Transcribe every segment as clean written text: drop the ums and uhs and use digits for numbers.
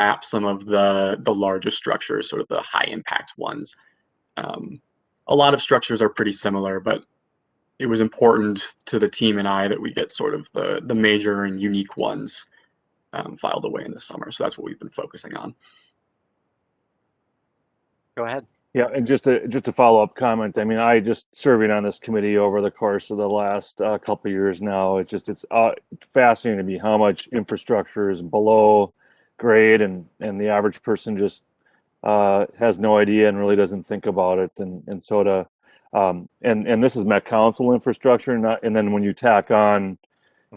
at some of the largest structures, sort of the high impact ones. A lot of structures are pretty similar, but it was important to the team and I that we get sort of the major and unique ones filed away in the summer. So that's what we've been focusing on. Go ahead. Yeah, and just a follow-up comment. I mean, I just serving on this committee over the course of the last couple of years now. It's fascinating to me how much infrastructure is below grade, and the average person just has no idea and really doesn't think about it. And so to and this is Met Council infrastructure, and then when you tack on,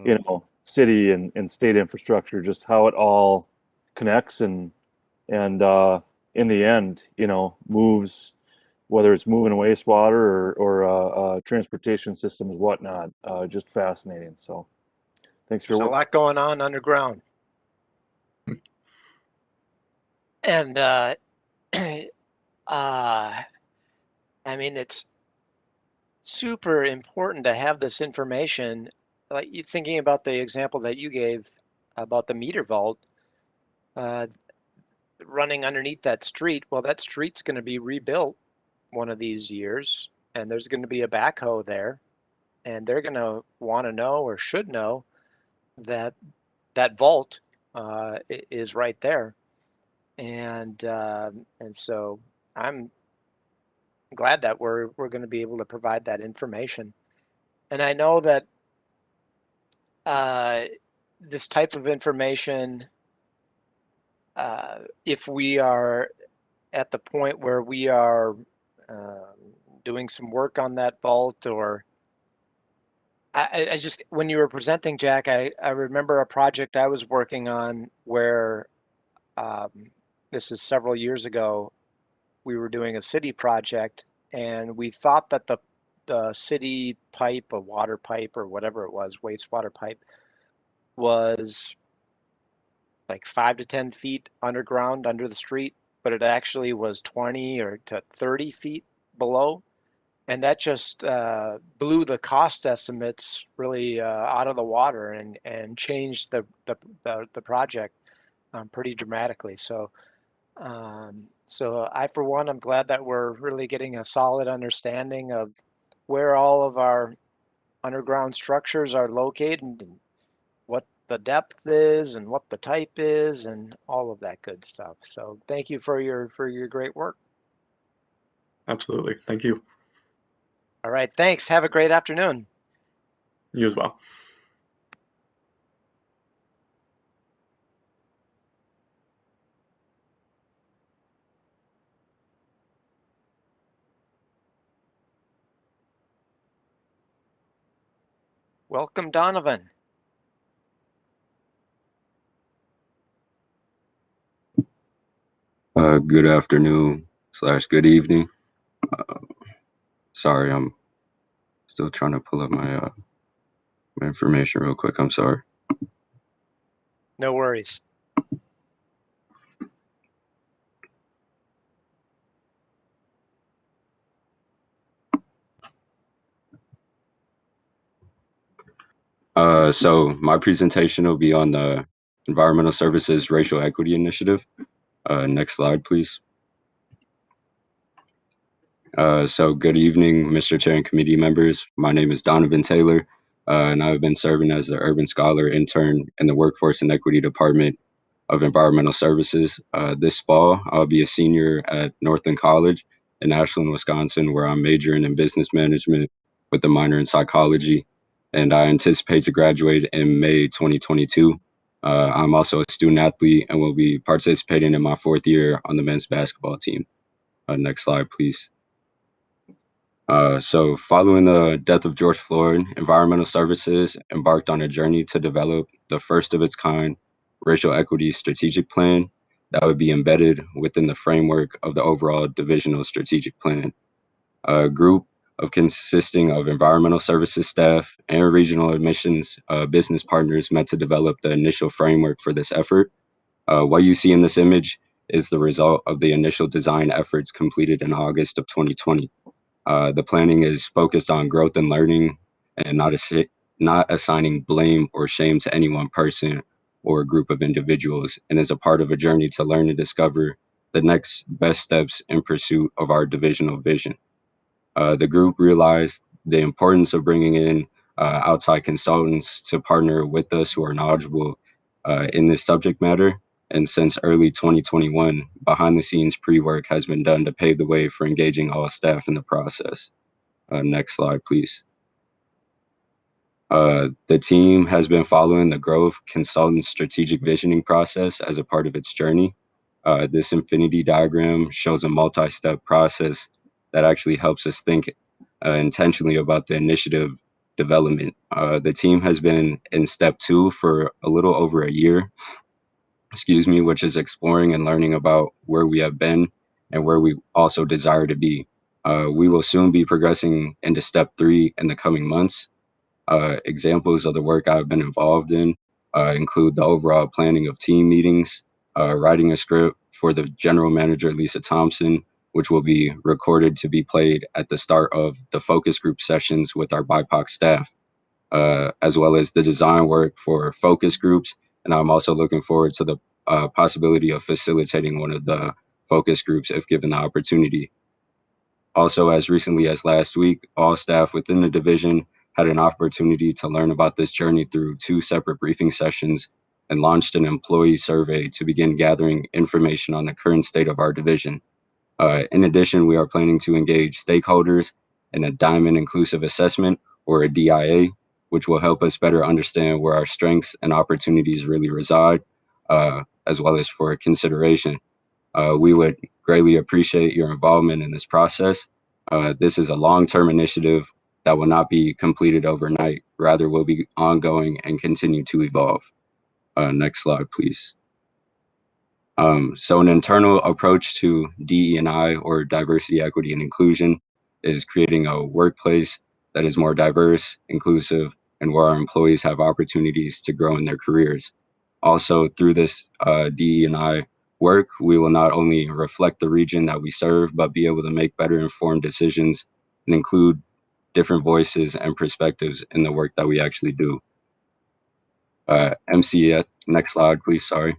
you know, city and state infrastructure, just how it all connects and in the end, you know, moves, whether it's moving wastewater or transportation systems, whatnot. Just fascinating. So thanks for There's a lot going on underground. And I mean, it's super important to have this information. Like you thinking about the example that you gave about the meter vault running underneath that street. Well, that street's going to be rebuilt one of these years, and there's going to be a backhoe there, and they're going to want to know or should know that that vault is right there. And so I'm glad that we're going to be able to provide that information. And I know that this type of information, if we are at the point where we are doing some work on that vault, or I just, when you were presenting, Jack, I remember a project I was working on where this is several years ago. We were doing a city project, and we thought that the city pipe, a water pipe or whatever it was, wastewater pipe, was like 5 to 10 feet underground under the street, but it actually was 20 or to 30 feet below. And that just blew the cost estimates really out of the water and changed the project pretty dramatically. So I, for one, I'm glad that we're really getting a solid understanding of where all of our underground structures are located and what the depth is and what the type is and all of that good stuff. So thank you for your great work. Absolutely. Thank you. All right. Thanks. Have a great afternoon. You as well. Welcome, Donovan. Good afternoon / good evening. Sorry, I'm still trying to pull up my my information real quick. I'm sorry. No worries. So my presentation will be on the Environmental Services Racial Equity Initiative. Next slide, please. So good evening, Mr. Chair and committee members. My name is Donovan Taylor, and I've been serving as the Urban Scholar Intern in the Workforce and Equity Department of Environmental Services. This fall, I'll be a senior at Northland College in Ashland, Wisconsin, where I'm majoring in business management with a minor in psychology, and I anticipate to graduate in May 2022. I'm also a student athlete and will be participating in my 4th year on the men's basketball team. Next slide, please. So following the death of George Floyd, Environmental Services embarked on a journey to develop the first of its kind racial equity strategic plan that would be embedded within the framework of the overall divisional strategic plan. A group consisting of environmental services staff and regional admissions business partners met to develop the initial framework for this effort. What you see in this image is the result of the initial design efforts completed in August of 2020. The planning is focused on growth and learning and not assigning blame or shame to any one person or a group of individuals, and is a part of a journey to learn and discover the next best steps in pursuit of our divisional vision. The group realized the importance of bringing in outside consultants to partner with us who are knowledgeable in this subject matter. And since early 2021, behind the scenes pre-work has been done to pave the way for engaging all staff in the process. Next slide, please. The team has been following the Growth Consultant strategic visioning process as a part of its journey. This infinity diagram shows a multi-step process that actually helps us think intentionally about the initiative development. The team has been in step 2 for a little over a year, which is exploring and learning about where we have been and where we also desire to be. We will soon be progressing into step 3 in the coming months. Examples of the work I've been involved in include the overall planning of team meetings, writing a script for the general manager, Lisa Thompson, which will be recorded to be played at the start of the focus group sessions with our BIPOC staff, as well as the design work for focus groups. And I'm also looking forward to the possibility of facilitating one of the focus groups if given the opportunity. Also, as recently as last week, all staff within the division had an opportunity to learn about this journey through 2 separate briefing sessions and launched an employee survey to begin gathering information on the current state of our division. In addition, we are planning to engage stakeholders in a Diamond Inclusive Assessment, or a DIA, which will help us better understand where our strengths and opportunities really reside, as well as for consideration. We would greatly appreciate your involvement in this process. This is a long-term initiative that will not be completed overnight, rather will be ongoing and continue to evolve. Next slide, please. So an internal approach to DE&I, or diversity, equity, and inclusion, is creating a workplace that is more diverse, inclusive, and where our employees have opportunities to grow in their careers. Also, through this DE&I work, we will not only reflect the region that we serve, but be able to make better informed decisions and include different voices and perspectives in the work that we actually do. MCES, next slide, please, sorry.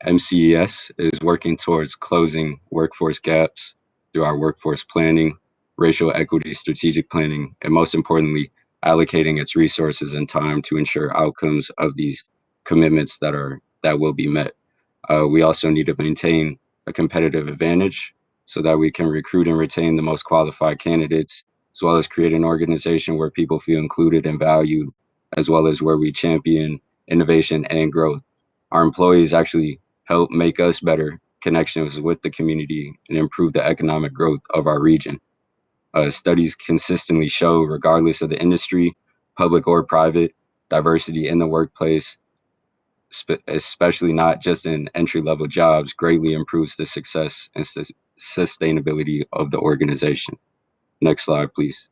MCES is working towards closing workforce gaps through our workforce planning, racial equity strategic planning, and most importantly, allocating its resources and time to ensure outcomes of these commitments that will be met. We also need to maintain a competitive advantage so that we can recruit and retain the most qualified candidates, as well as create an organization where people feel included and valued, as well as where we champion innovation and growth. Our employees actually help make us better connections with the community and improve the economic growth of our region. Studies consistently show, regardless of the industry, public or private, diversity in the workplace, especially not just in entry-level jobs, greatly improves the success and sustainability of the organization. Next slide, please.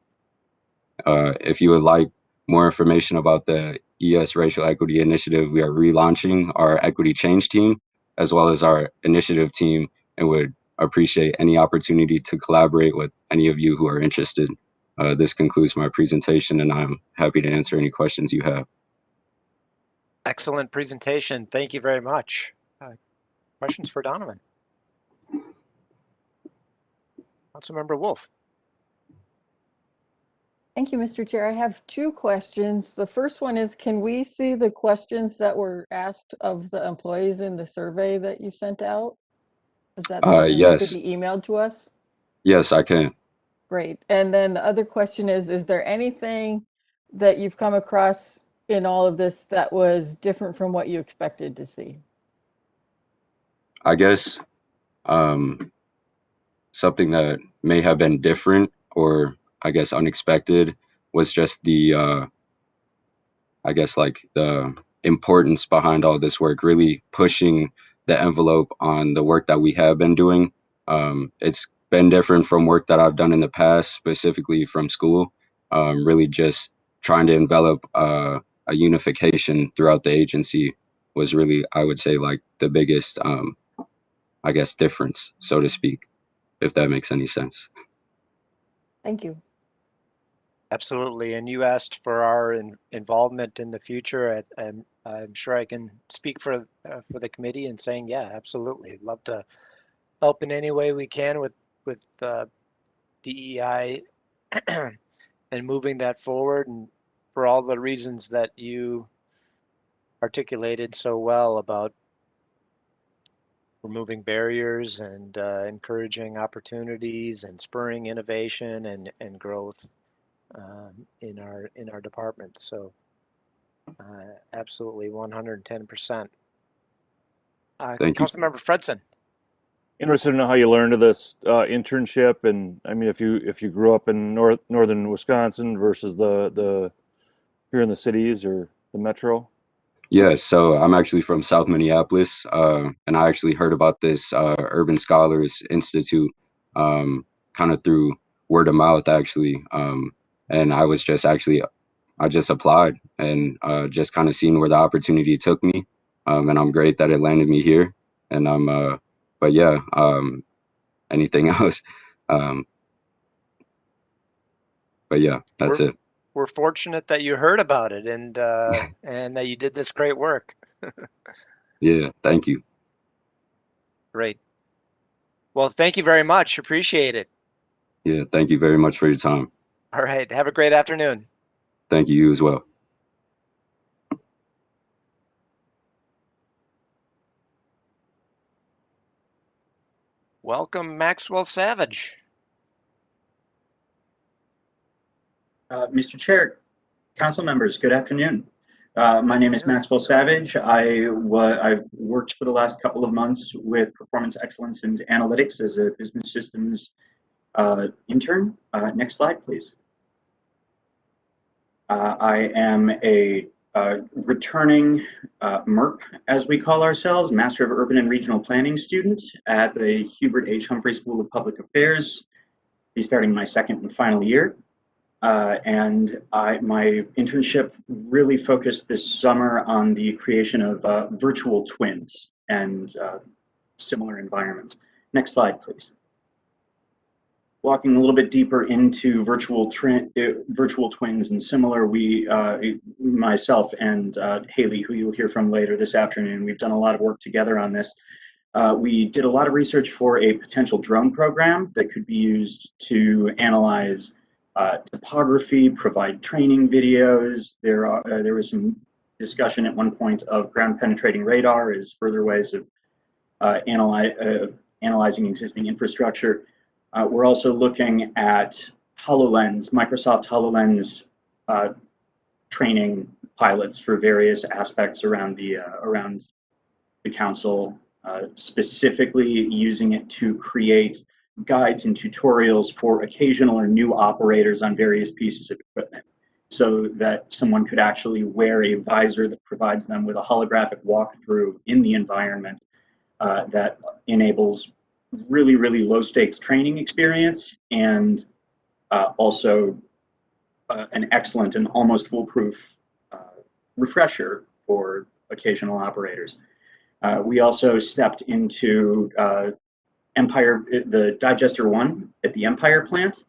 If you would like more information about the ES Racial Equity Initiative, we are relaunching our Equity Change team, as well as our initiative team, and would appreciate any opportunity to collaborate with any of you who are interested. This concludes my presentation, and I'm happy to answer any questions you have. Excellent presentation. Thank you very much. Questions for Donovan? Councilmember Wolf. Thank you, Mr. Chair. I have 2 questions. The first one is, can we see the questions that were asked of the employees in the survey that you sent out? Is that something that could be emailed to us? Yes, I can. Great. And then the other question is there anything that you've come across in all of this that was different from what you expected to see? I guess something that may have been different, or I guess unexpected, was just the I guess like the importance behind all this work, really pushing the envelope on the work that we have been doing. It's been different from work that I've done in the past, specifically from school. Really just trying to envelop a unification throughout the agency was really, I would say, like the biggest, I guess, difference, so to speak, if that makes any sense. Thank you. Absolutely. And you asked for our involvement in the future. I'm sure I can speak for the committee in saying, yeah, absolutely. Love to help in any way we can with DEI and moving that forward, and for all the reasons that you articulated so well about removing barriers and encouraging opportunities and spurring innovation and growth in our department. So absolutely 110%. Thank you. Councilmember Fredson. Interested to know how you learned of this internship, and I mean, if you grew up in northern Wisconsin versus the here in the cities or the metro. Yeah, so I'm actually from South Minneapolis, and I actually heard about this Urban Scholars Institute kind of through word of mouth, actually. And I was just I just applied and just kind of seeing where the opportunity took me. And I'm great that it landed me here. And but yeah, anything else? But yeah, that's it. We're fortunate that you heard about it and that you did this great work. Yeah, thank you. Great. Well, thank you very much. Appreciate it. Yeah, thank you very much for your time. All right. Have a great afternoon. Thank you as well. Welcome, Maxwell Savage. Mr. Chair, council members, good afternoon. My name is Maxwell Savage. I've worked for the last couple of months with performance excellence and analytics as a business systems intern. Next slide, please. I am a returning MERP, as we call ourselves, Master of Urban and Regional Planning student at the Hubert H. Humphrey School of Public Affairs. Be starting my second and final year. And my internship really focused this summer on the creation of virtual twins and similar environments. Next slide, please. Walking a little bit deeper into virtual twins and similar, myself and Haley, who you'll hear from later this afternoon, we've done a lot of work together on this. We did a lot of research for a potential drone program that could be used to analyze topography, provide training videos. There was some discussion at one point of ground penetrating radar as further ways of analyzing existing infrastructure. We're also looking at Hololens, Microsoft Hololens training pilots for various aspects around the council, specifically using it to create guides and tutorials for occasional or new operators on various pieces of equipment, so that someone could actually wear a visor that provides them with a holographic walkthrough in the environment that enables really, really low stakes training experience and also an excellent and almost foolproof refresher for occasional operators. We also stepped into the Digester 1 at the Empire plant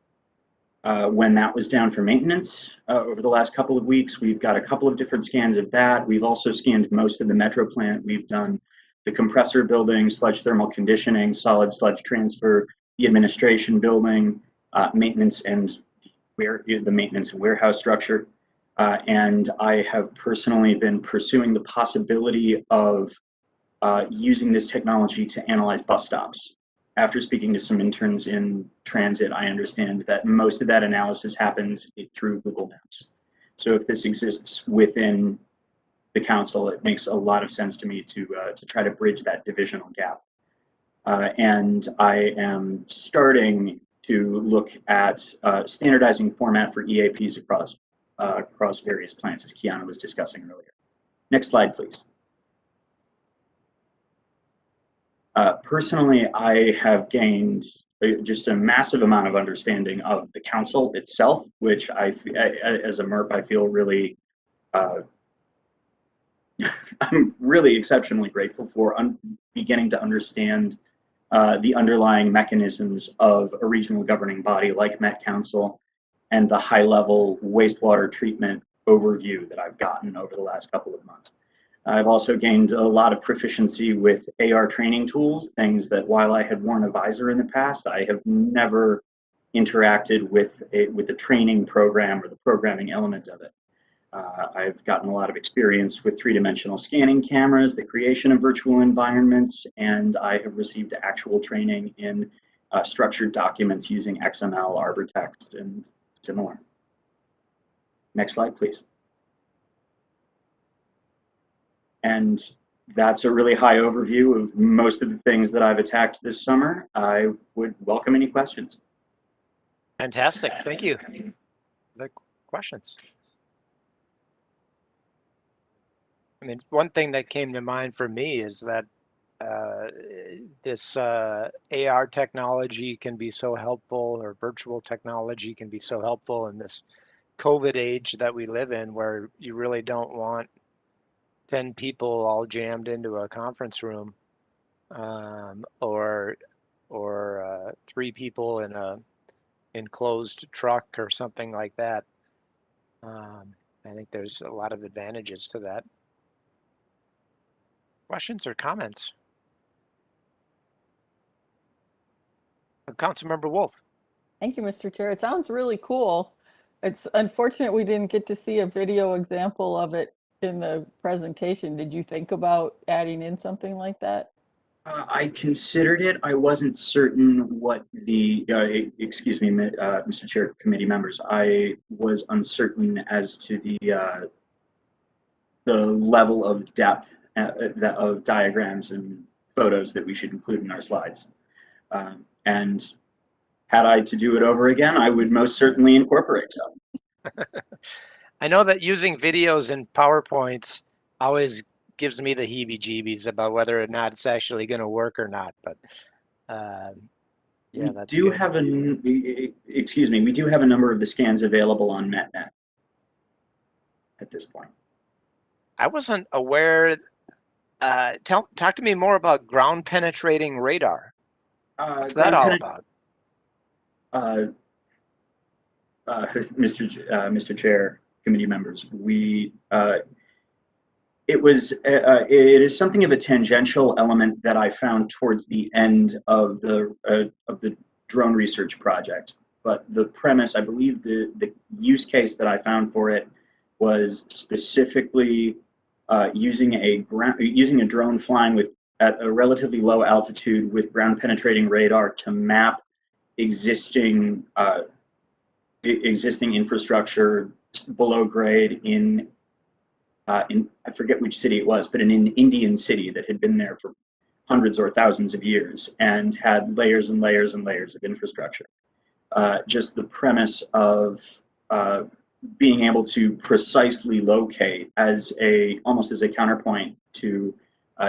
when that was down for maintenance over the last couple of weeks. We've got a couple of different scans of that. We've also scanned most of the Metro plant. We've done the compressor building, sludge thermal conditioning, solid sludge transfer, the administration building, maintenance and the maintenance and warehouse structure. And I have personally been pursuing the possibility of using this technology to analyze bus stops. After speaking to some interns in transit, I understand that most of that analysis happens through Google Maps. So if this exists within the council, it makes a lot of sense to me to try to bridge that divisional gap. And I am starting to look at standardizing format for EAPs across various plants, as Kiana was discussing earlier. Next slide, please. Personally, I have gained just a massive amount of understanding of the council itself, which as a MERP, I feel really, I'm really exceptionally grateful for beginning to understand the underlying mechanisms of a regional governing body like Met Council and the high-level wastewater treatment overview that I've gotten over the last couple of months. I've also gained a lot of proficiency with AR training tools, things that while I had worn a visor in the past, I have never interacted with the training program or the programming element of it. I've gotten a lot of experience with three-dimensional scanning cameras, the creation of virtual environments, and I have received actual training in structured documents using XML, Arbortext, and similar. Next slide, please. And that's a really high overview of most of the things that I've attacked this summer. I would welcome any questions. Fantastic. Thank you. The questions. I mean, one thing that came to mind for me is that this AR technology can be so helpful, or virtual technology can be so helpful in this COVID age that we live in, where you really don't want 10 people all jammed into a conference room, or 3 people in a enclosed truck or something like that. I think there's a lot of advantages to that. Questions or comments? Councilmember Wolf. Thank you, Mr. Chair. It sounds really cool. It's unfortunate we didn't get to see a video example of it in the presentation. Did you think about adding in something like that? I considered it. I wasn't certain what the, excuse me, Mr. Chair, committee members. I was uncertain as to the level of depth of diagrams and photos that we should include in our slides. And had I to do it over again, I would most certainly incorporate some. I know that using videos and PowerPoints always gives me the heebie-jeebies about whether or not it's actually going to work or not. But yeah, that's we do good. have excuse me, we do have a number of the scans available on MetNet at this point. I wasn't aware. Talk to me more about ground penetrating radar. What's that all about? Mr. Chair, committee members, it is something of a tangential element that I found towards the end of the drone research project. But the premise, I believe, the use case that I found for it was specifically using a drone flying at a relatively low altitude with ground penetrating radar to map existing infrastructure below grade in I forget which city it was, but in an Indian city that had been there for hundreds or thousands of years and had layers and layers and layers of infrastructure. Just the premise of being able to precisely locate almost as a counterpoint to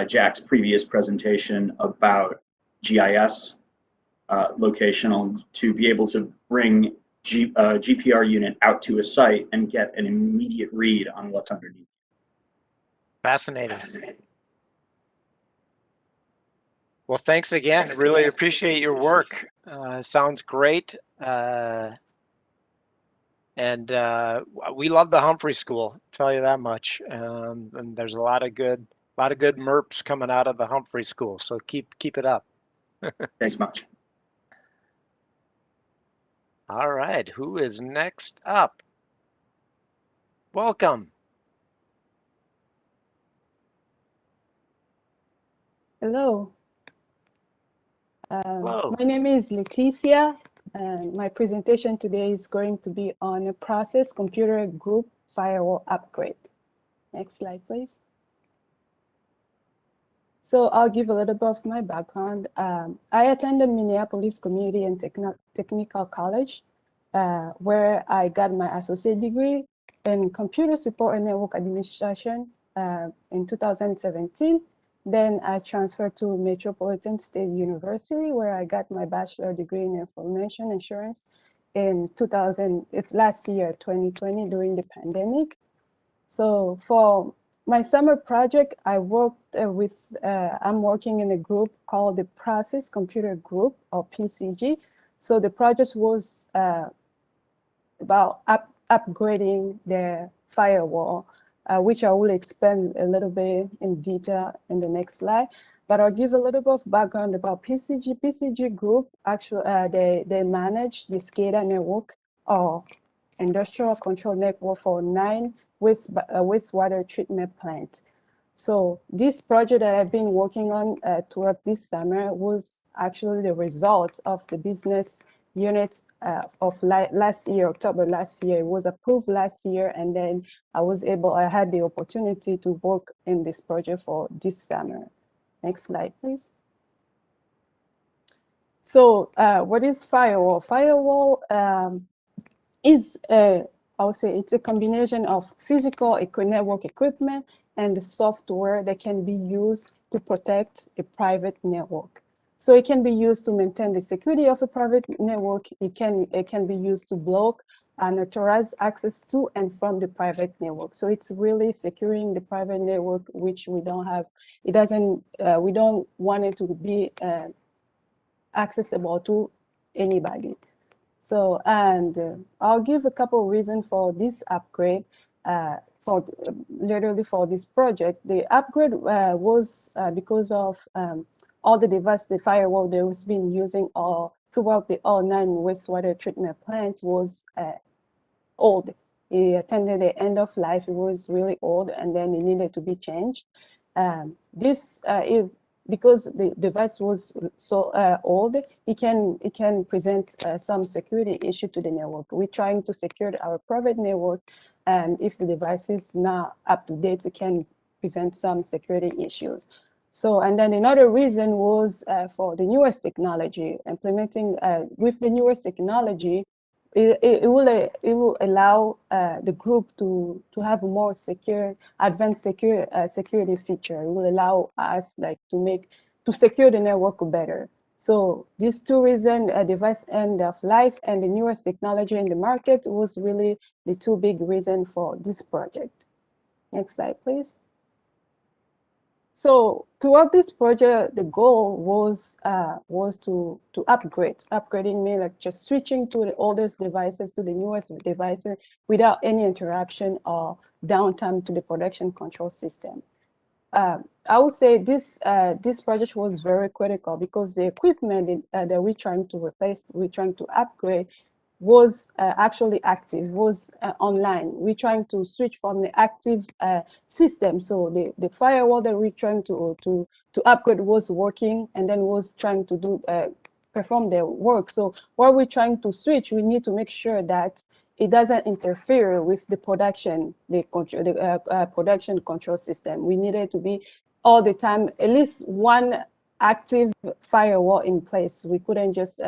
Jack's previous presentation about GIS locational, to be able to bring GPR unit out to a site and get an immediate read on what's underneath. Fascinating. Well, thanks again. Really appreciate your work. Sounds great. And we love the Humphrey School, tell you that much. And there's a lot of good MERPs coming out of the Humphrey School. So keep it up. Thanks much. All right, who is next up? Welcome. Hello. Hello. My name is Leticia, and my presentation today is going to be on a process computer group firewall upgrade. Next slide, please. So I'll give a little bit of my background. I attended Minneapolis Community and Technical College, where I got my associate degree in computer support and network administration in 2017. Then I transferred to Metropolitan State University, where I got my bachelor degree in information assurance in last year, 2020, during the pandemic. So for my summer project, I worked I'm working in a group called the Process Computer Group, or PCG. So the project was about upgrading their firewall, which I will explain a little bit in detail in the next slide. But I'll give a little bit of background about PCG. PCG Group, actually, they manage the SCADA network or industrial control network for 9 wastewater treatment plants. So this project that I've been working on throughout this summer was actually the result of the business unit of last year, October last year. It was approved last year, and then I had the opportunity to work in this project for this summer. Next slide, please. So what is firewall? Firewall is I would say it's a combination of physical network equipment and the software that can be used to protect a private network. So it can be used to maintain the security of a private network. It can be used to block unauthorized access to and from the private network. So it's really securing the private network, which we don't have. It doesn't. We don't want it to be accessible to anybody. So, and I'll give a couple of reasons for this upgrade, literally for this project. The upgrade was because of all the firewall that was been using throughout all 9 wastewater treatment plants was old. It attended the end of life. It was really old, and then it needed to be changed. Because the device was so old, it can present some security issue to the network. We're trying to secure our private network, and if the device is not up to date, it can present some security issues. So, and then another reason was for the newest technology. Implementing with the newest technology, it will allow the group to have more advanced security feature. It will allow us to secure the network better. So these 2 reasons, device end of life and the newest technology in the market, was really the 2 big reasons for this project. Next slide, please. So throughout this project, the goal was to upgrading me, like just switching to the oldest devices to the newest devices without any interruption or downtime to the production control system. I would say this project was very critical because the equipment that we're trying to replace, we're trying to upgrade, was actually active, was online. We're trying to switch from the active system. So the firewall that we're trying to upgrade was working, and then was trying to perform their work. So while we're trying to switch, we need to make sure that it doesn't interfere with the production control system. We needed to be all the time at least one active firewall in place. We couldn't just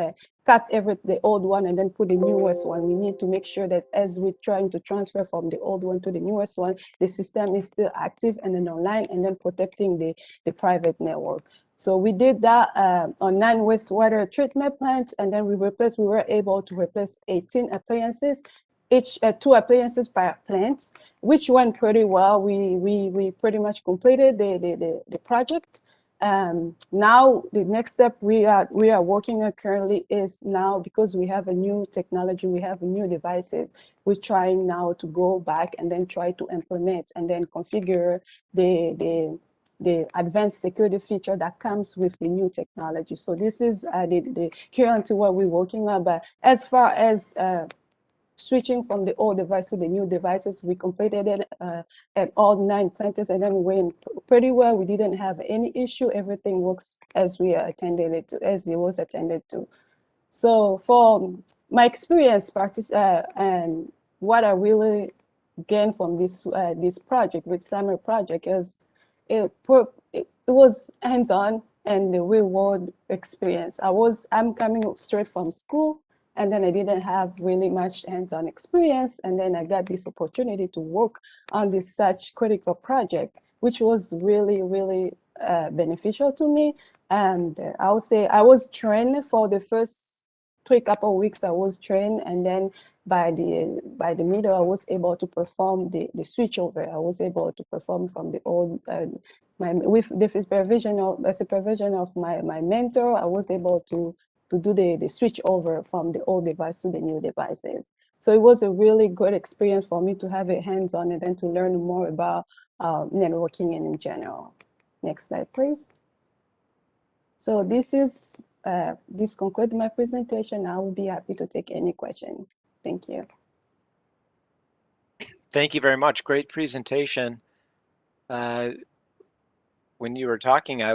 cut the old one and then put the newest one. We need to make sure that as we're trying to transfer from the old one to the newest one, the system is still active and then online, and then protecting the private network. So we did that on 9 wastewater treatment plants, and then we were able to replace 18 appliances, each 2 appliances per plant, which went pretty well. We pretty much completed the project. Now the next step we are working on currently is now, because we have a new technology, we have new devices, we're trying now to go back and then try to implement and then configure the advanced security feature that comes with the new technology. So this is the currently what we're working on. But as far as switching from the old device to the new devices, we completed it at all 9 plants, and then we went pretty well. We didn't have any issue. Everything works as we attended it to, as it was attended to. So for my experience, and what I really gained from this project, with summer project, is it was hands-on and the real world experience. I'm coming straight from school, and then I didn't have really much hands-on experience. And then I got this opportunity to work on this such critical project, which was really, really beneficial to me. And I would say I was trained for the first couple of weeks. I was trained, and then by the middle, I was able to perform the switchover. I was able to perform from the old, with the supervision of my mentor. I was able to do the switch over from the old device to the new devices. So it was a really good experience for me to have a hands-on and then to learn more about networking and in general. Next slide, please. So this concludes my presentation. I will be happy to take any question. Thank you. Thank you very much. Great presentation. When you were talking, I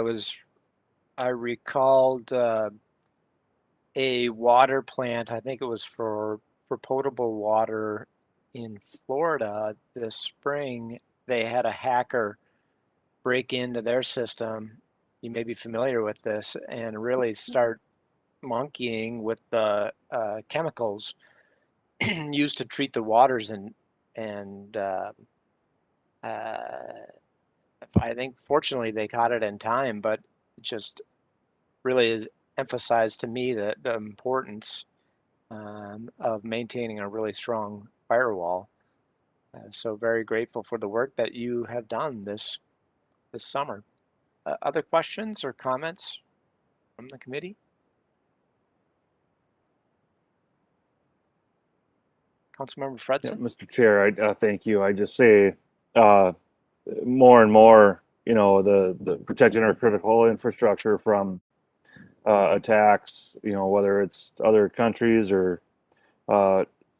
recalled a water plant. I think it was for potable water in Florida this spring. They had a hacker break into their system. You may be familiar with this, and really start monkeying with the chemicals used to treat the waters, and I think fortunately they caught it in time, but it just really is emphasized to me the importance of maintaining a really strong firewall. So very grateful for the work that you have done this summer. Other questions or comments from the committee? Councilmember Fredson? Yeah, Mr. Chair, I thank you. I just say more and more, you know, the protecting our critical infrastructure from attacks, you know, whether it's other countries or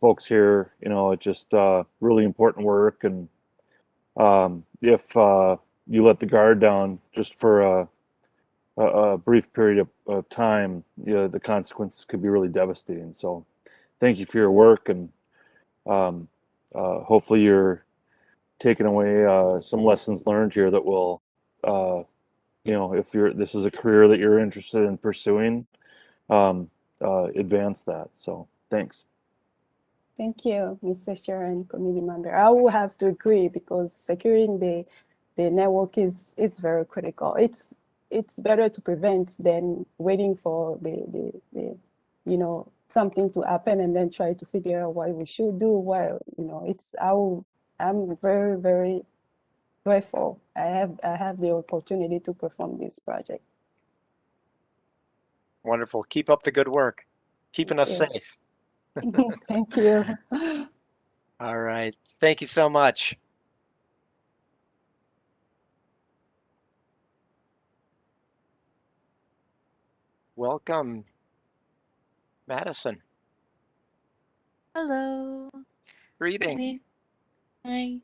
folks here, you know, it's just really important work. And if you let the guard down just for a brief period of time, you know, the consequences could be really devastating. So thank you for your work, and hopefully you're taking away some lessons learned here that will, you know, if this is a career that you're interested in pursuing, advance that. So thanks. Thank you, Mr. Chair and committee member. I will have to agree, because securing the network is very critical. It's better to prevent than waiting for the you know, something to happen and then try to figure out what we should do. Well, you know, I'm very, very grateful. I have the opportunity to perform this project. Wonderful. Keep up the good work. Keeping us safe. Thank you. All right. Thank you so much. Welcome, Madison. Hello. Greeting. Hi.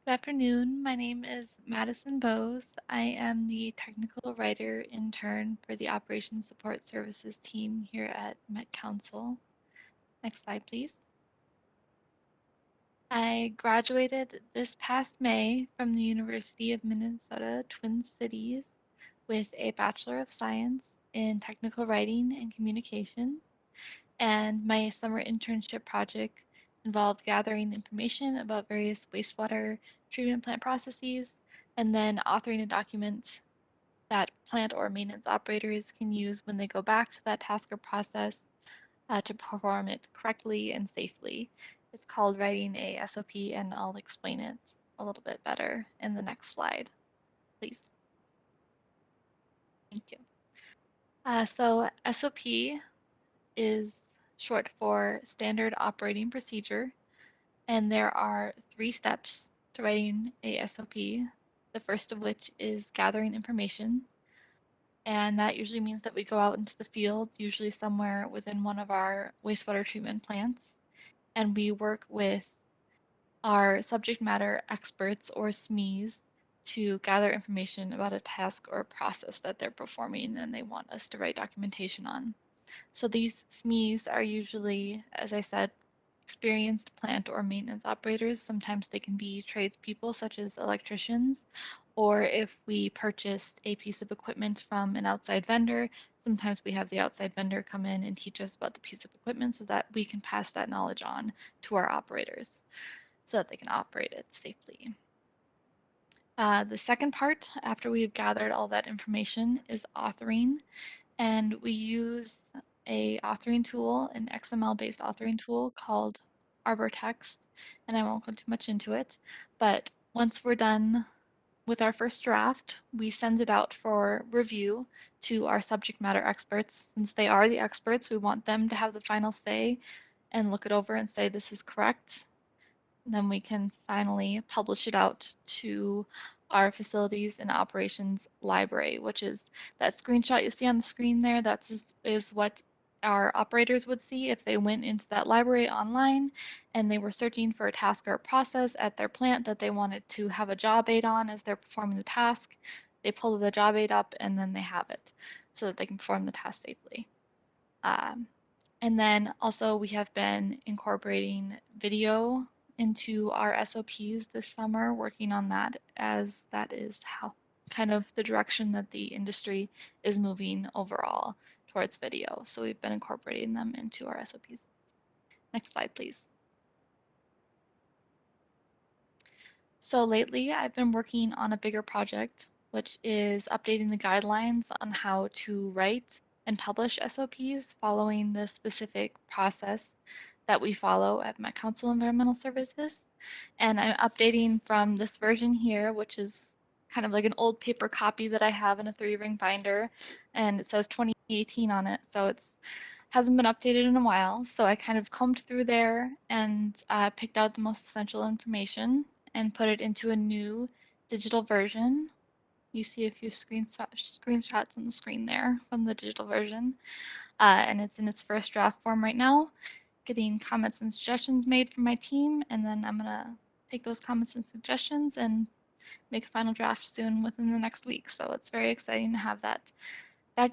Good afternoon. My name is Madison Bose. I am the technical writer intern for the Operations Support Services team here at Met Council. Next slide, please. I graduated this past May from the University of Minnesota Twin Cities with a Bachelor of Science in Technical Writing and Communication. And my summer internship project involved gathering information about various wastewater treatment plant processes and then authoring a document that plant or maintenance operators can use when they go back to that task or process to perform it correctly and safely. It's called writing a SOP, and I'll explain it a little bit better in the next slide, please. Thank you. So SOP is short for Standard Operating Procedure, and there are 3 steps to writing a SOP, the first of which is gathering information, and that usually means that we go out into the field, usually somewhere within one of our wastewater treatment plants, and we work with our subject matter experts or SMEs to gather information about a task or a process that they're performing and they want us to write documentation on. So these SMEs are usually, as I said, experienced plant or maintenance operators. Sometimes they can be tradespeople such as electricians, or if we purchased a piece of equipment from an outside vendor, sometimes we have the outside vendor come in and teach us about the piece of equipment so that we can pass that knowledge on to our operators so that they can operate it safely. The second part, after we've gathered all that information, is authoring. And we use a authoring tool, an XML-based authoring tool called ArborText, and I won't go too much into it, but once we're done with our first draft, we send it out for review to our subject matter experts. Since they are the experts, we want them to have the final say and look it over and say this is correct. And then we can finally publish it out to our facilities and operations library, which is that screenshot you see on the screen there. That is what our operators would see if they went into that library online and they were searching for a task or a process at their plant that they wanted to have a job aid on as they're performing the task. They pull the job aid up and then they have it so that they can perform the task safely. And then also we have been incorporating video into our SOPs this summer, working on that, as that is how kind of the direction that the industry is moving overall towards video. So we've been incorporating them into our SOPs. Next slide, please. So lately I've been working on a bigger project, which is updating the guidelines on how to write and publish SOPs following the specific process that we follow at Met Council Environmental Services. And I'm updating from this version here, which is kind of like an old paper copy that I have in a 3-ring binder, and it says 2018 on it. So it's hasn't been updated in a while. So I kind of combed through there and picked out the most essential information and put it into a new digital version. You see a few screenshots on the screen there from the digital version. And it's in its first draft form right now, getting comments and suggestions made from my team. And then I'm gonna take those comments and suggestions and make a final draft soon within the next week. So it's very exciting to have that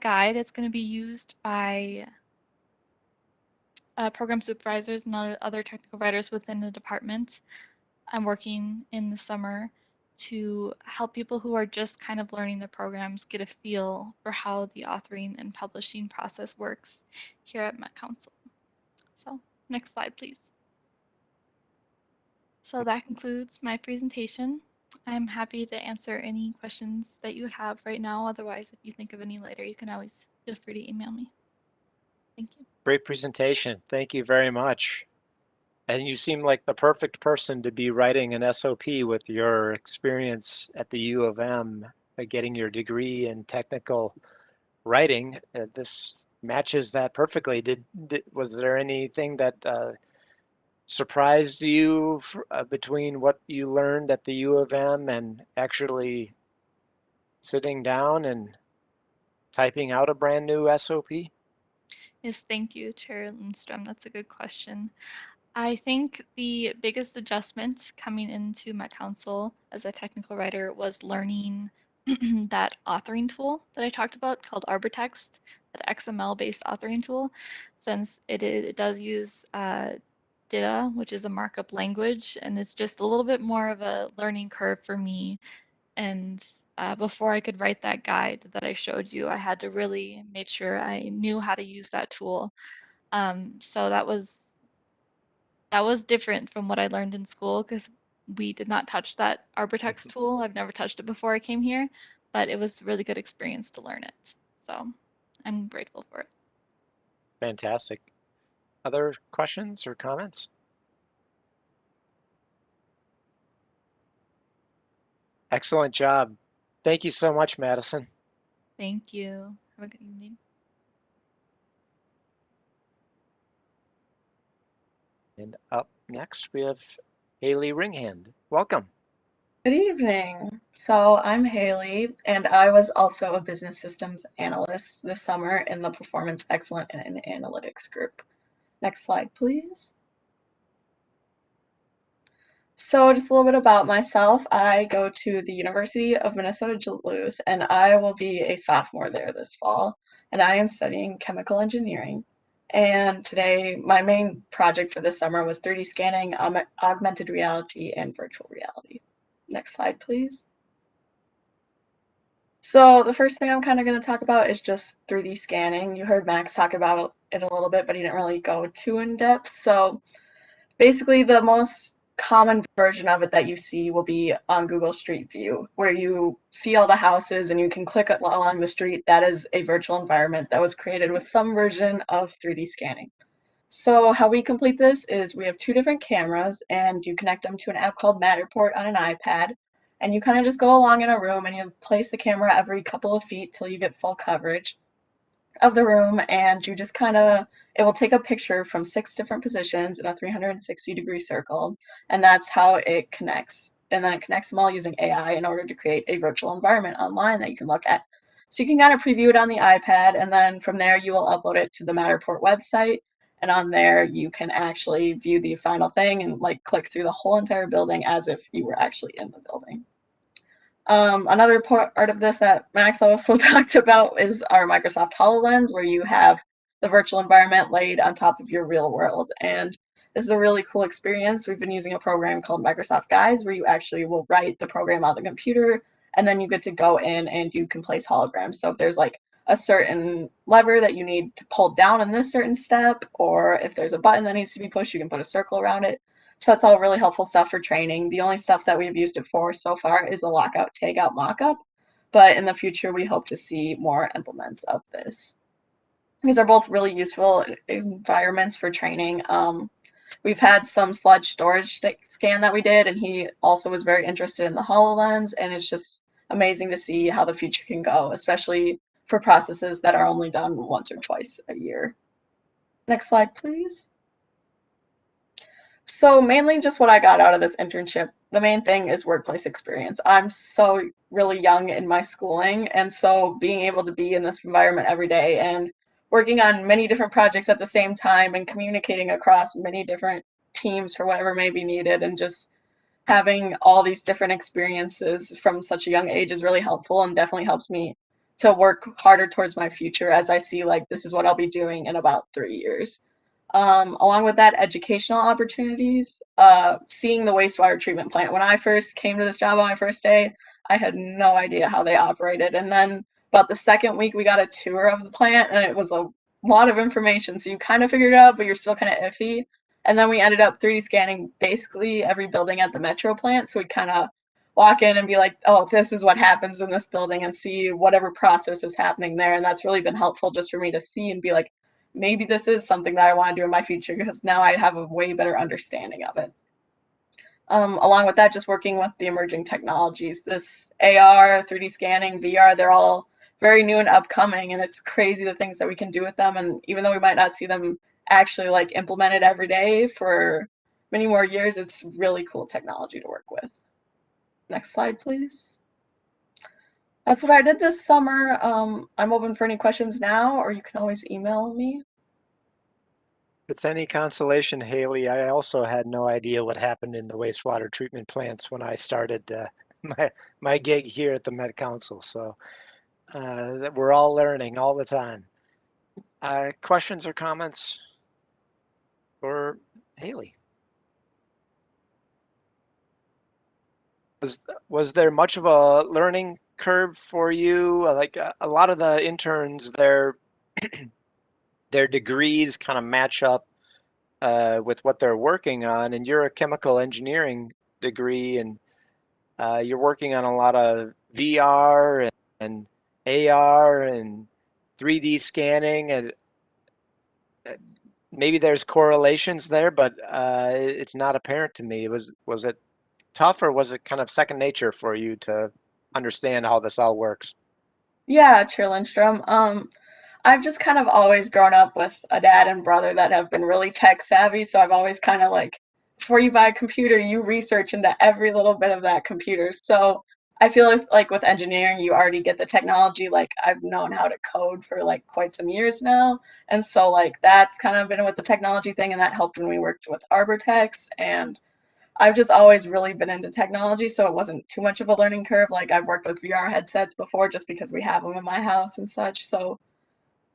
guide. It's gonna be used by program supervisors and other technical writers within the department. I'm working in the summer to help people who are just kind of learning the programs get a feel for how the authoring and publishing process works here at Met Council. So next slide, please. So that concludes my presentation. I'm happy to answer any questions that you have right now. Otherwise, if you think of any later, you can always feel free to email me. Thank you. Great presentation. Thank you very much. And you seem like the perfect person to be writing an SOP with your experience at the U of M, getting your degree in technical writing. This matches that perfectly. Was there anything that surprised you between what you learned at the U of M and actually sitting down and typing out a brand new SOP? Yes, thank you, Chair Lindstrom. That's a good question. I think the biggest adjustment coming into Met Council as a technical writer was learning that authoring tool that I talked about called Arbortext, that XML-based authoring tool, since it does use DITA, which is a markup language, and it's just a little bit more of a learning curve for me. And before I could write that guide that I showed you, I had to really make sure I knew how to use that tool. So that was different from what I learned in school because we did not touch that Arbortext tool. I've never touched it before I came here, but it was a really good experience to learn it. So I'm grateful for it. Fantastic. Other questions or comments? Excellent job. Thank you so much, Madison. Thank you. Have a good evening. And up next, we have Haley Ringhand. Welcome. Good evening. So I'm Haley, and I was also a business systems analyst this summer in the Performance Excellence and Analytics group. Next slide, please. So just a little bit about myself. I go to the University of Minnesota Duluth, and I will be a sophomore there this fall, and I am studying chemical engineering. And today, my main project for this summer was 3D scanning, augmented reality, and virtual reality. Next slide, please. So the first thing I'm kind of going to talk about is just 3D scanning. You heard Max talk about it a little bit, but he didn't really go too in depth. So basically the most common version of it that you see will be on Google Street View, where you see all the houses and you can click along the street. That is a virtual environment that was created with some version of 3D scanning. So how we complete this is we have 2 different cameras and you connect them to an app called Matterport on an iPad. And you kind of just go along in a room and you place the camera every couple of feet till you get full coverage. of the room, and you just it will take a picture from 6 different positions in a 360-degree circle, and that's how it connects. And then it connects them all using AI in order to create a virtual environment online that you can look at. So you can kind of preview it on the iPad, and then from there you will upload it to the Matterport website, and on there you can actually view the final thing and like click through the whole entire building as if you were actually in the building. Another part of this that Max also talked about is our Microsoft HoloLens, where you have the virtual environment laid on top of your real world. And this is a really cool experience. We've been using a program called Microsoft Guides, where you actually will write the program on the computer, and then you get to go in and you can place holograms. So if there's like a certain lever that you need to pull down in this certain step, or if there's a button that needs to be pushed, you can put a circle around it. So that's all really helpful stuff for training. The only stuff that we've used it for so far is a lockout tagout mockup, but in the future we hope to see more implements of this. These are both really useful environments for training. We've had some sludge storage scan that we did, and he also was very interested in the HoloLens, and it's just amazing to see how the future can go, especially for processes that are only done once or twice a year. Next slide, please. So mainly just what I got out of this internship, the main thing is workplace experience. I'm so really young in my schooling, and so being able to be in this environment every day and working on many different projects at the same time and communicating across many different teams for whatever may be needed, and just having all these different experiences from such a young age is really helpful and definitely helps me to work harder towards my future as I see like this is what I'll be doing in about 3 years. Along with that, educational opportunities, seeing the wastewater treatment plant. When I first came to this job on my first day, I had no idea how they operated. And then about the second week, we got a tour of the plant, and it was a lot of information. So you kind of figured it out, but you're still kind of iffy. And then we ended up 3D scanning basically every building at the Metro plant. So we kind of walk in and be like, oh, this is what happens in this building, and see whatever process is happening there. And that's really been helpful just for me to see and be like, maybe this is something that I want to do in my future, because now I have a way better understanding of it. Along with that, just working with the emerging technologies, this AR, 3D scanning, VR, they're all very new and upcoming, and it's crazy the things that we can do with them. And even though we might not see them actually like implemented every day for many more years, it's really cool technology to work with. Next slide, please. That's what I did this summer. I'm open for any questions now, or you can always email me. If it's any consolation, Haley, I also had no idea what happened in the wastewater treatment plants when I started my gig here at the Met Council. So we're all learning all the time. Questions or comments for Haley? Was there much of a learning curve for you? Like a lot of the interns, their degrees kind of match up with what they're working on, and you're a chemical engineering degree, and you're working on a lot of VR and AR and 3D scanning, and maybe there's correlations there, but it's not apparent to me. Was it tough, or was it kind of second nature for you to understand how this all works? Yeah, Chair Lindstrom. I've just kind of always grown up with a dad and brother that have been really tech savvy. So I've always kind of like, before you buy a computer, you research into every little bit of that computer. So I feel like with engineering, you already get the technology. Like I've known how to code for like quite some years now. And so like that's kind of been with the technology thing, and that helped when we worked with ArborText. And I've just always really been into technology, so it wasn't too much of a learning curve. Like I've worked with VR headsets before just because we have them in my house and such. So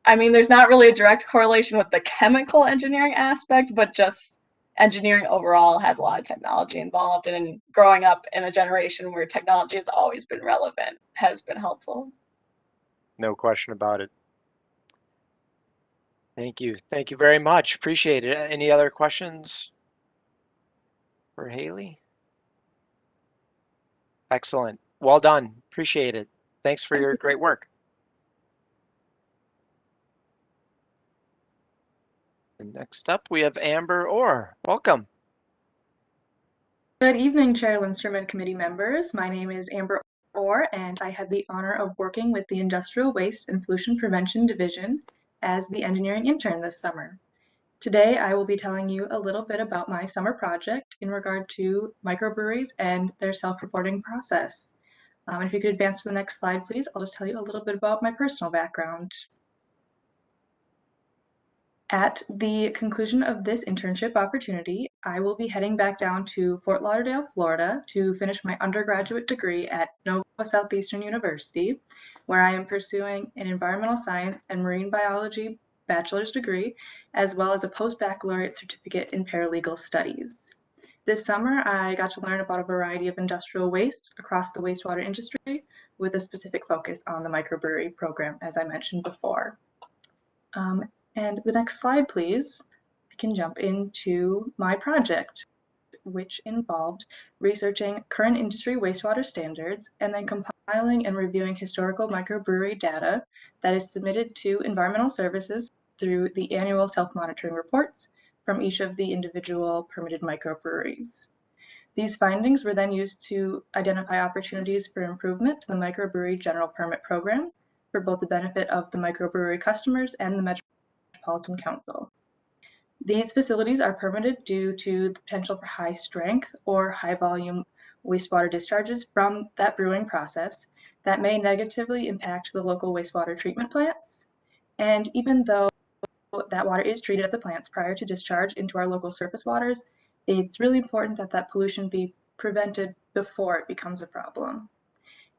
I mean, there's not really a direct correlation with the chemical engineering aspect, but just engineering overall has a lot of technology involved. And growing up in a generation where technology has always been relevant has been helpful. No question about it. Thank you. Thank you very much. Appreciate it. Any other questions for Haley? Excellent. Well done. Appreciate it. Thanks for your great work. And next up, we have Amber Orr. Welcome. Good evening, Chair Lindstrom and committee members. My name is Amber 4, and I had the honor of working with the Industrial Waste and Pollution Prevention Division as the engineering intern this summer. Today, I will be telling you a little bit about my summer project in regard to microbreweries and their self-reporting process. If you could advance to the next slide, please, I'll just tell you a little bit about my personal background. At the conclusion of this internship opportunity, I will be heading back down to Fort Lauderdale, Florida to finish my undergraduate degree at Nova Southeastern University, where I am pursuing an environmental science and marine biology bachelor's degree, as well as a post-baccalaureate certificate in paralegal studies. This summer, I got to learn about a variety of industrial waste across the wastewater industry with a specific focus on the microbrewery program, as I mentioned before. And the next slide, please. I can jump into my project, which involved researching current industry wastewater standards and then compiling and reviewing historical microbrewery data that is submitted to environmental services through the annual self-monitoring reports from each of the individual permitted microbreweries. These findings were then used to identify opportunities for improvement to the microbrewery general permit program for both the benefit of the microbrewery customers and the Metropolitan Council. These facilities are permitted due to the potential for high strength or high volume wastewater discharges from that brewing process that may negatively impact the local wastewater treatment plants. And even though that water is treated at the plants prior to discharge into our local surface waters, it's really important that that pollution be prevented before it becomes a problem.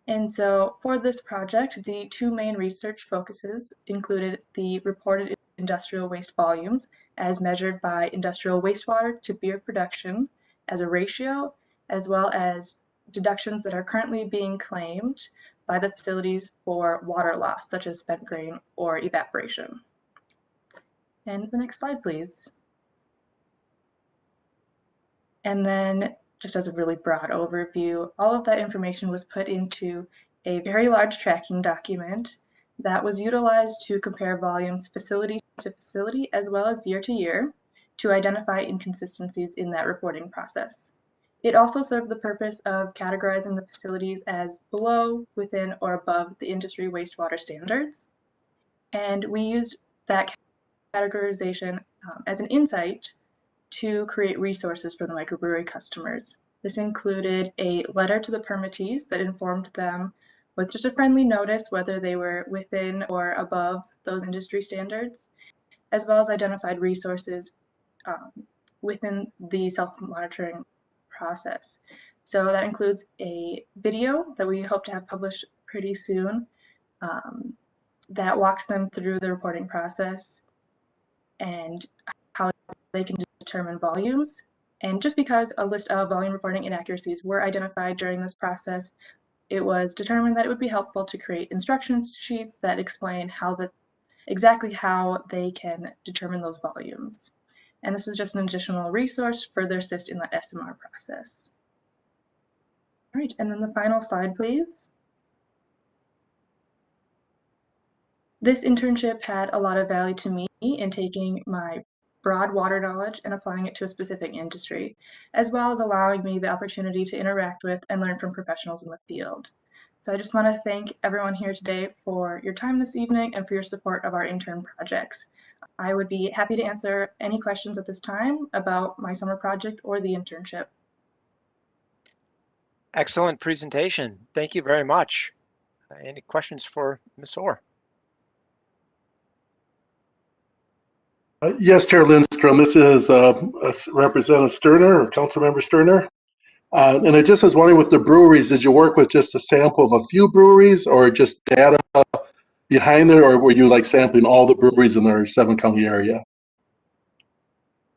And so for this project, the two main research focuses included the reported industrial waste volumes as measured by industrial wastewater to beer production as a ratio, as well as deductions that are currently being claimed by the facilities for water loss, such as spent grain or evaporation. And the next slide, please. And then just as a really broad overview, all of that information was put into a very large tracking document that was utilized to compare volumes facility to facility as well as year to year to identify inconsistencies in that reporting process. It also served the purpose of categorizing the facilities as below, within, or above the industry wastewater standards. And we used that categorization as an insight to create resources for the microbrewery customers. This included a letter to the permittees that informed them with just a friendly notice whether they were within or above those industry standards, as well as identified resources within the self-monitoring process. So that includes a video that we hope to have published pretty soon that walks them through the reporting process and how they can determine volumes. And just because a list of volume reporting inaccuracies were identified during this process, it was determined that it would be helpful to create instructions sheets that explain exactly how they can determine those volumes. And this was just an additional resource to further assist in that SMR process. All right, and then the final slide, please. This internship had a lot of value to me in taking my broad water knowledge and applying it to a specific industry, as well as allowing me the opportunity to interact with and learn from professionals in the field. So I just want to thank everyone here today for your time this evening and for your support of our intern projects. I would be happy to answer any questions at this time about my summer project or the internship. Excellent presentation. Thank you very much. Any questions for Ms. Orr? Yes, Chair Lindstrom. This is Representative Sterner or Councilmember Sterner. And I just was wondering with the breweries, did you work with just a sample of a few breweries or just data behind there, or were you like sampling all the breweries in their 7-county area?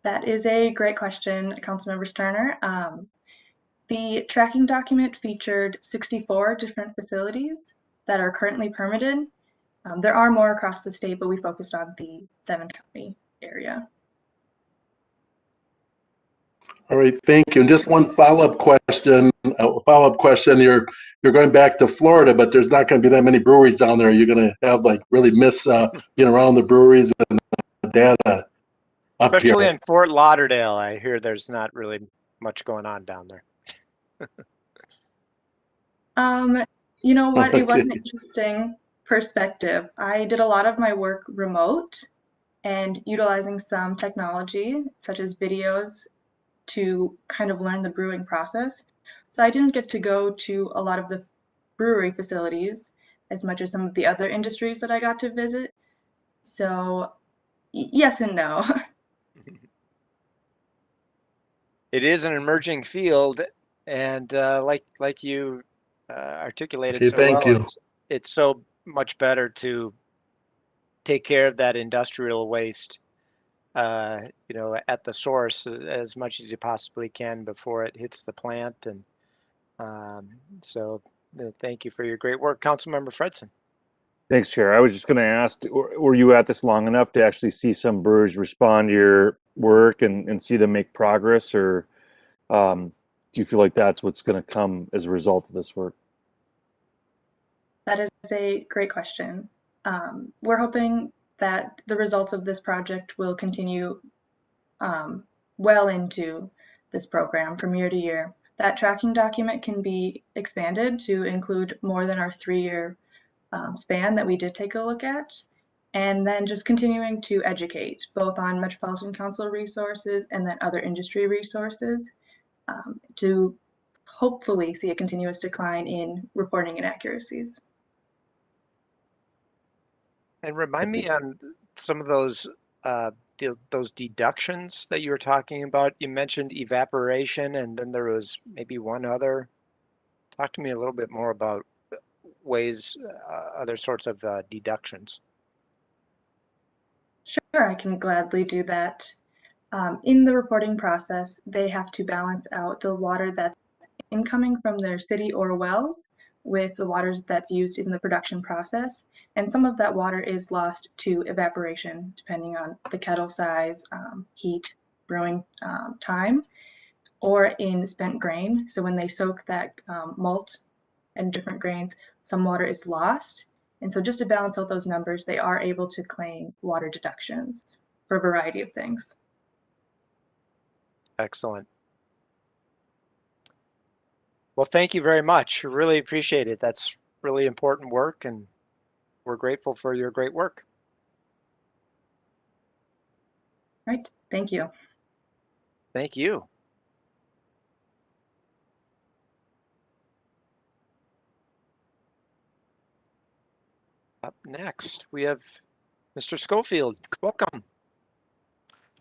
That is a great question, Councilmember Sterner. The tracking document featured 64 different facilities that are currently permitted. There are more across the state, but we focused on the 7-county area. All right, thank you. And just one follow-up question. You're going back to Florida, but there's not going to be that many breweries down there. You're going to have like really miss being around the breweries and the data. Especially in Fort Lauderdale, I hear there's not really much going on down there. You know what? It was an Okay. interesting perspective. I did a lot of my work remote and utilizing some technology, such as videos, to kind of learn the brewing process. So I didn't get to go to a lot of the brewery facilities as much as some of the other industries that I got to visit. So yes and no. It is an emerging field, and like you articulated Okay, so thank well, you. it's so much better to take care of that industrial waste, you know, at the source as much as you possibly can before it hits the plant. And so thank you for your great work, Councilmember Fredson. Thanks, Chair. I was just going to ask, were you at this long enough to actually see some brewers respond to your work and see them make progress, or do you feel like that's what's going to come as a result of this work? That is a great question. We're hoping that the results of this project will continue well into this program from year to year. That tracking document can be expanded to include more than our 3-year span that we did take a look at, and then just continuing to educate both on Metropolitan Council resources and then other industry resources to hopefully see a continuous decline in reporting inaccuracies. And remind me on some of those deductions that you were talking about. You mentioned evaporation, and then there was maybe one other. Talk to me a little bit more about ways, other sorts of deductions. Sure, I can gladly do that. In the reporting process, they have to balance out the water that's incoming from their city or wells with the waters that's used in the production process. And some of that water is lost to evaporation, depending on the kettle size, heat, brewing time, or in spent grain. So when they soak that malt and different grains, some water is lost. And so just to balance out those numbers, they are able to claim water deductions for a variety of things. Excellent. Well, thank you very much. Really appreciate it. That's really important work, and we're grateful for your great work. Right. Thank you. Thank you. Up next, we have Mr. Schofield. Welcome.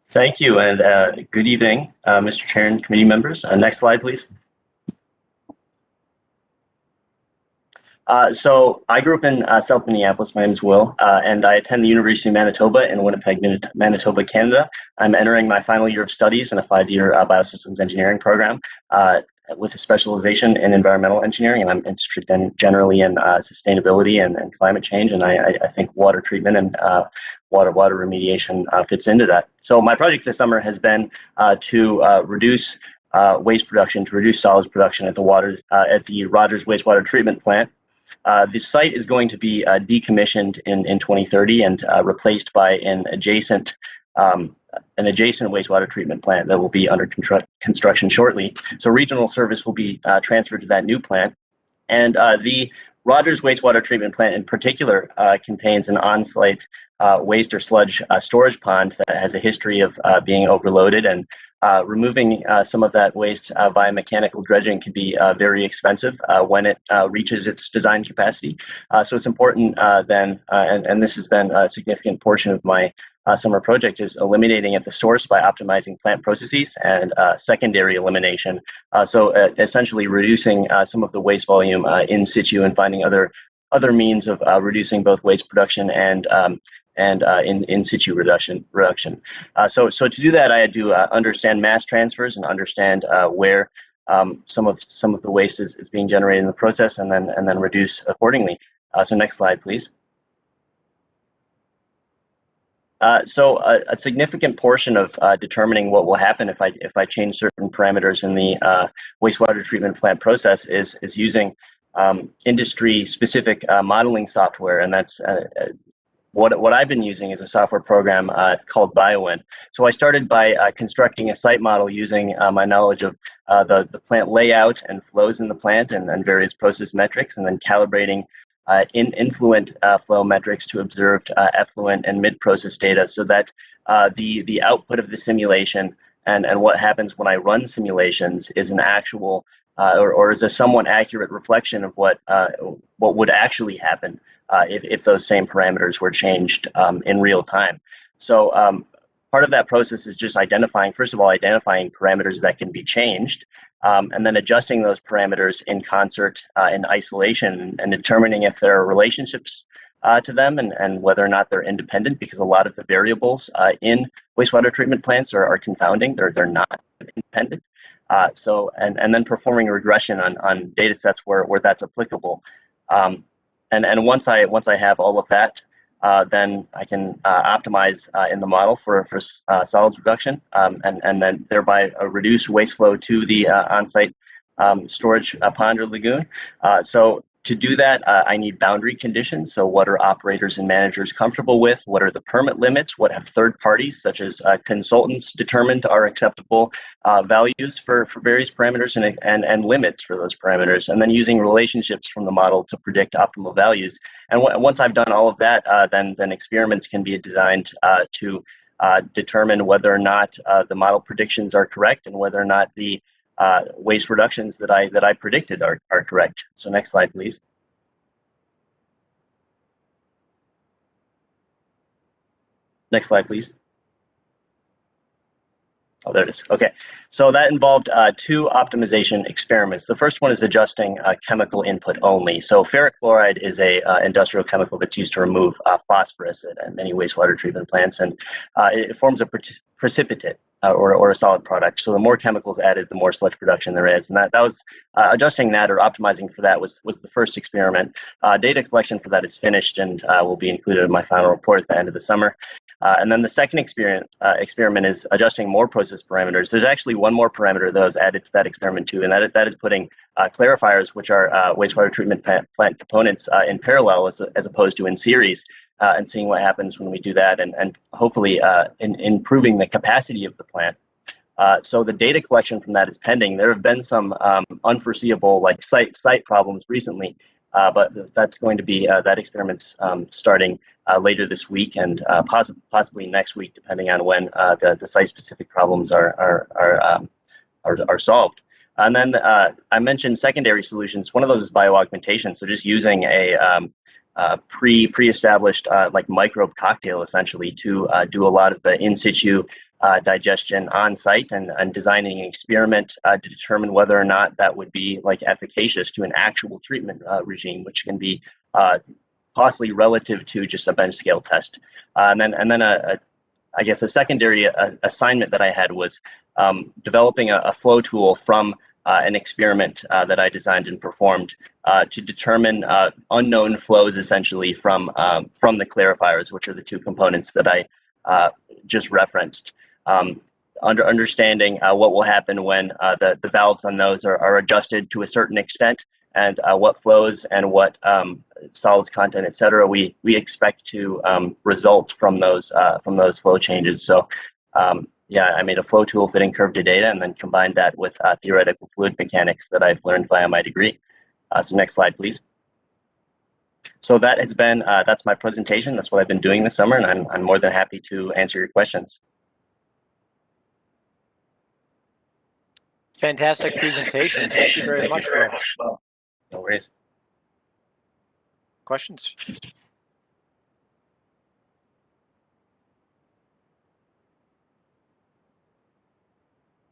Thank you, and good evening, Mr. Chair and committee members. Next slide, please. So I grew up in South Minneapolis. My name is Will, and I attend the University of Manitoba in Winnipeg, Manitoba, Canada. I'm entering my final year of studies in a 5-year biosystems engineering program with a specialization in environmental engineering, and I'm interested generally in sustainability and climate change, and I think water treatment and water remediation fits into that. So my project this summer has been to reduce waste production, to reduce solids production at the Rogers wastewater treatment plant. The site is going to be decommissioned in 2030 and replaced by an adjacent wastewater treatment plant that will be under construction shortly. So regional service will be transferred to that new plant. And the Rogers wastewater treatment plant in particular contains an on-site waste or sludge storage pond that has a history of being overloaded, and removing some of that waste via mechanical dredging can be very expensive when it reaches its design capacity. So it's important then, and this has been a significant portion of my summer project, is eliminating at the source by optimizing plant processes and secondary elimination. So essentially reducing some of the waste volume in situ and finding other means of reducing both waste production and in situ reduction. So to do that, I had to understand mass transfers and understand where some of the waste is being generated in the process, and then reduce accordingly. So next slide, please. So a significant portion of determining what will happen if I change certain parameters in the wastewater treatment plant process is using industry-specific modeling software, and that's what I've been using is a software program called VIII. So I started by constructing a site model using my knowledge of the plant layout and flows in the plant and various process metrics, and then calibrating influent flow metrics to observed effluent and mid-process data, so that the output of the simulation and what happens when I run simulations is an actual or is a somewhat accurate reflection of what would actually happen if those same parameters were changed in real time. So part of that process is just identifying, first of all, identifying parameters that can be changed, and then adjusting those parameters in concert in isolation and determining if there are relationships to them and whether or not they're independent, because a lot of the variables in wastewater treatment plants are confounding. They're not independent. And then performing regression on data sets where that's applicable. And once I have all of that, then I can optimize in the model for solids reduction, and then thereby reduce waste flow to the on-site storage pond or lagoon. So to do that, I need boundary conditions. So what are operators and managers comfortable with? What are the permit limits? What have third parties, such as consultants, determined are acceptable values for various parameters and limits for those parameters? And then using relationships from the model to predict optimal values. And once I've done all of that, then experiments can be designed to determine whether or not the model predictions are correct and whether or not the waste reductions that I predicted are correct. So next slide, please. Next slide, please. Oh, there it is. Okay, so that involved two optimization experiments. The first one is adjusting chemical input only. So ferric chloride is a industrial chemical that's used to remove phosphorus at many wastewater treatment plants, and it forms a precipitate or a solid product. So the more chemicals added, the more sludge production there is, and that was adjusting that or optimizing for that was the first experiment. Data collection for that is finished and will be included in my final report at the end of the summer. And then the second experiment is adjusting more process parameters. There's actually one more parameter that was added to that experiment too, and that is putting clarifiers, which are wastewater treatment plant components, in parallel as opposed to in series, and seeing what happens when we do that, and hopefully improving the capacity of the plant. So the data collection from that is pending. There have been some unforeseeable like site problems recently, but that's going to be that experiment's starting later this week and possibly next week, depending on when the site-specific problems are solved. And then I mentioned secondary solutions. One of those is bioaugmentation. So just using a pre-established like microbe cocktail essentially to do a lot of the in situ digestion on site and designing an experiment to determine whether or not that would be like efficacious to an actual treatment regime, which can be costly relative to just a bench scale test. And then I guess a secondary assignment that I had was developing a flow tool from an experiment that I designed and performed to determine unknown flows essentially from the clarifiers, which are the two components that I just referenced. Understanding what will happen when the valves on those are adjusted to a certain extent, and what flows and what solids content, et cetera, we expect to result from those flow changes. So yeah, I made a flow tool fitting curve to data and then combined that with theoretical fluid mechanics that I've learned via my degree. So next slide, please. So that has been, that's my presentation. That's what I've been doing this summer, and I'm more than happy to answer your questions. Fantastic presentation. Thank you very much, Will. No worries. Questions?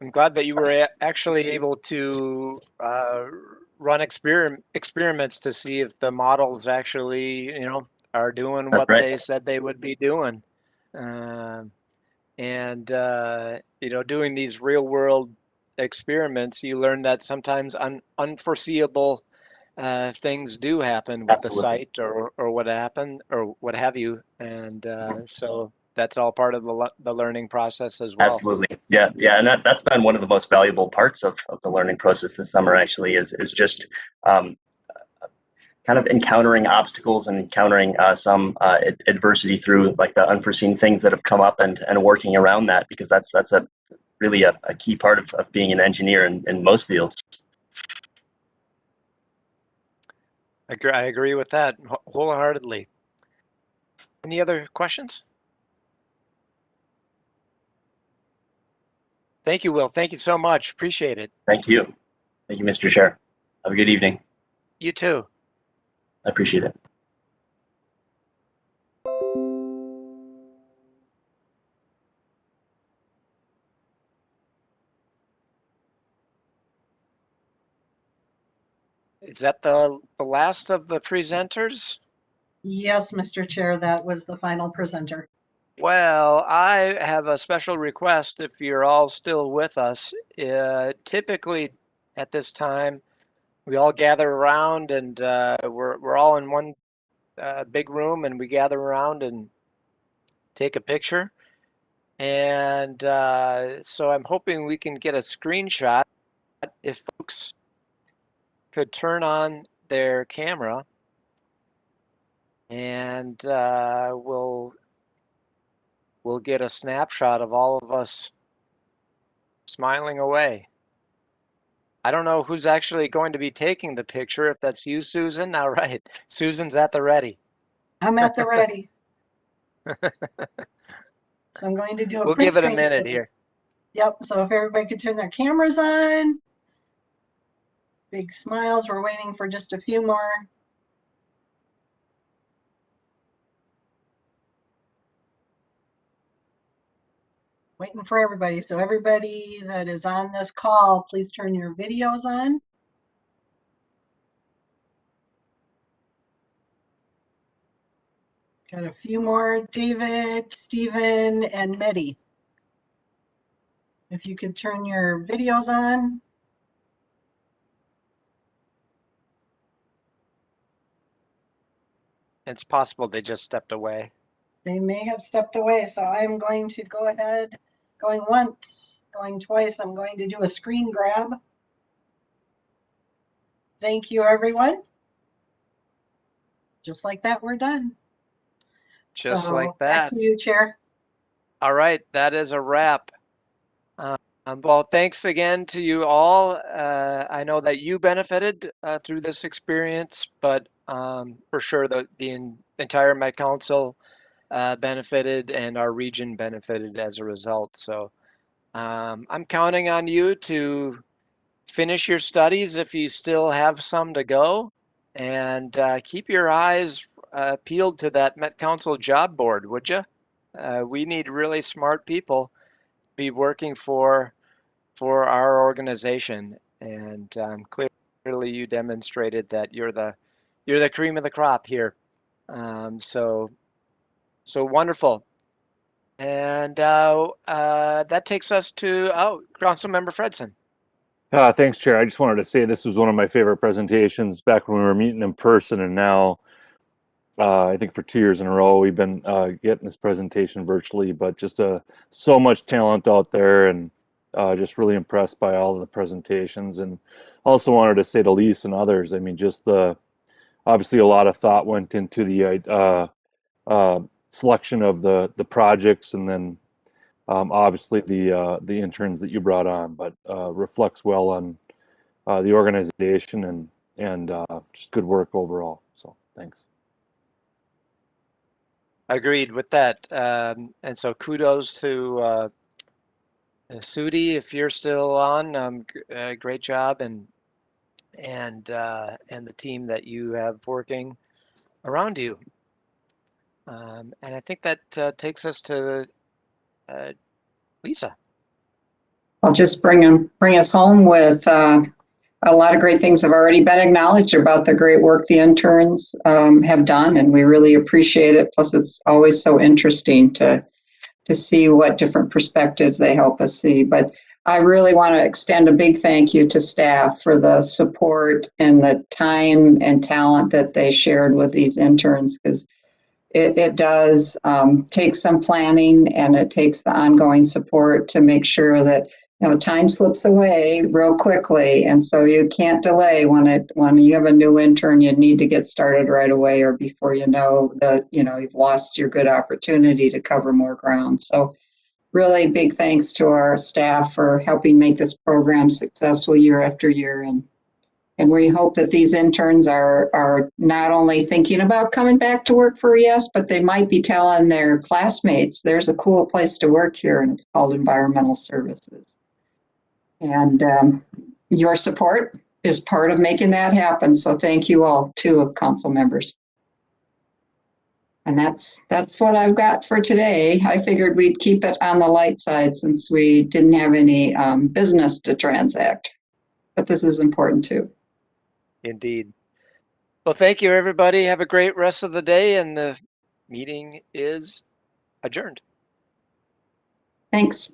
I'm glad that you were actually able to run experiments to see if the models actually, are doing what they said they would be doing. Doing these real world experiments, you learn that sometimes unforeseeable things do happen with the site or what happened or what have you, and so that's all part of the learning process as well. Absolutely, yeah, and that's been one of the most valuable parts of the learning process this summer. Actually, is just kind of encountering obstacles and encountering some adversity through like the unforeseen things that have come up and working around that, because that's really a key part of being an engineer in most fields. I agree with that wholeheartedly. Any other questions? Thank you, Will. Thank you so much. Appreciate it. Thank you. Thank you, Mr. Chair. Have a good evening. You too. I appreciate it. Is that the last of the presenters? Yes, Mr. Chair, that was the final presenter. Well, I have a special request if you're all still with us. Typically at this time, we all gather around and we're all in one big room and we gather around and take a picture. And so I'm hoping we can get a screenshot if folks could turn on their camera, and we'll get a snapshot of all of us smiling away. I don't know who's actually going to be taking the picture, if that's you, Susan. All right, Susan's at the ready. I'm at the ready. So I'm going to do a We'll print give it a screen minute study. here. Yep, so if everybody could turn their cameras on. Big smiles, we're waiting for just a few more. Waiting for everybody. So everybody that is on this call, please turn your videos on. Got a few more. David, Stephen, and Mehdi. If you could turn your videos on. It's possible they just stepped away. They may have stepped away, so I'm going to go ahead, going once, going twice. I'm going to do a screen grab. Thank you, everyone. Just like that, we're done. Just so like that. Back to you, Chair. All right, that is a wrap. Well, thanks again to you all. I know that you benefited through this experience, but for sure the entire Met Council benefited and our region benefited as a result. So I'm counting on you to finish your studies if you still have some to go, and keep your eyes peeled to that Met Council job board, would you? We need really smart people to be working for our organization, and clearly you demonstrated that you're the cream of the crop here. So wonderful. And that takes us to Councilmember Fredson. Thanks, Chair. I just wanted to say this was one of my favorite presentations back when we were meeting in person, and now I think for 2 years in a row we've been getting this presentation virtually, but just so much talent out there, and just really impressed by all of the presentations. And also wanted to say to Lisa and others, I mean, just obviously a lot of thought went into the selection of the projects, and then obviously the interns that you brought on, but reflects well on the organization and just good work overall. So thanks. Agreed with that. And so kudos to Suidi, if you're still on. Great job, and the team that you have working around you. And I think that takes us to Lisa. I'll just bring us home with a lot of great things have already been acknowledged about the great work the interns have done, and we really appreciate it. Plus, it's always so interesting to see what different perspectives they help us see. But I really want to extend a big thank you to staff for the support and the time and talent that they shared with these interns, because it does take some planning, and it takes the ongoing support to make sure that time slips away real quickly, and so you can't delay when you have a new intern. You need to get started right away, or before you know that you've lost your good opportunity to cover more ground. So really big thanks to our staff for helping make this program successful year after year, and we hope that these interns are not only thinking about coming back to work for ES, but they might be telling their classmates, there's a cool place to work here, and it's called Environmental Services. And your support is part of making that happen. So thank you all, too, council members. And that's what I've got for today. I figured we'd keep it on the light side since we didn't have any business to transact. But this is important, too. Indeed. Well, thank you, everybody. Have a great rest of the day, and the meeting is adjourned. Thanks.